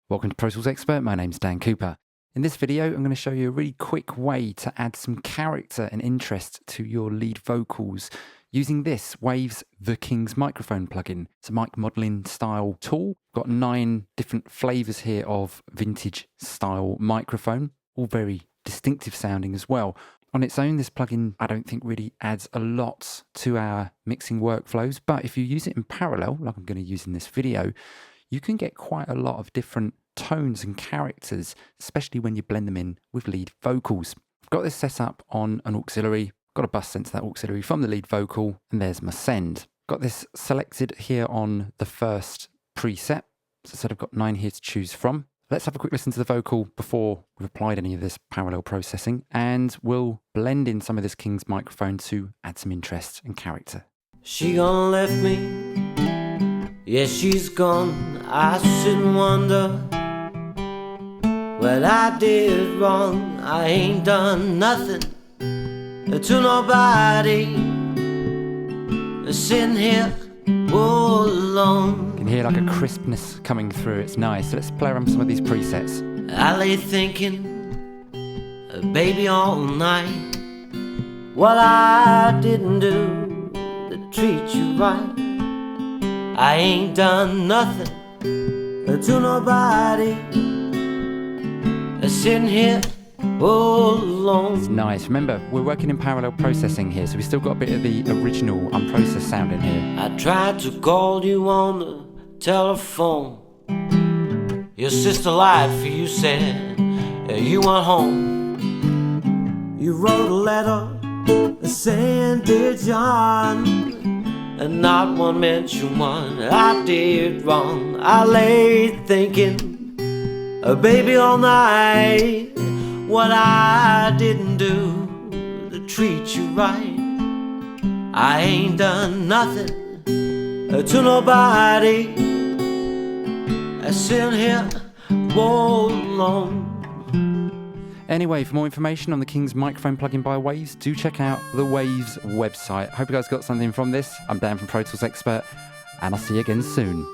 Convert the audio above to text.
Welcome to Pro Tools Expert, my name's Dan Cooper. In this video, I'm going to show you a really quick way to add some character and interest to your lead vocals using this Waves The King's microphone plugin. It's a mic modeling style tool. Got 9 different flavors here of vintage style microphone, all very distinctive sounding as well. On its own, this plugin I don't think really adds a lot to our mixing workflows, but if you use it in parallel, like I'm going to use in this video, you can get quite a lot of different tones and characters, especially when you blend them in with lead vocals. I've got this set up on an auxiliary, got a bus sent to that auxiliary from the lead vocal, and there's my send. Got this selected here on the first preset, so I said I've got 9 here to choose from. Let's have a quick listen to the vocal before we've applied any of this parallel processing, and we'll blend in some of this King's microphone to add some interest and character. She gone left me, yeah, she's gone. I sit and wonder what I did wrong. I ain't done nothing to nobody, sitting here all alone. You can hear like a crispness coming through, it's nice. So let's play around with some of these presets. I lay thinking, baby, all night, what I didn't do to treat you right. I ain't done nothing to nobody, sitting here all alone. It's nice. Remember, we're working in parallel processing here, so we still got a bit of the original unprocessed sound in here. I tried to call you on the telephone. Your sister lied for you, said you went home. You wrote a letter saying, dear John, and not one mention one I did wrong. I lay thinking, baby, all night, what I didn't do to treat you right. I ain't done nothing to nobody, sitting here all alone. Anyway, for more information on the King's microphone plugin by Waves, do check out the Waves website. Hope you guys got something from this. I'm Dan from Pro Tools Expert, and I'll see you again soon.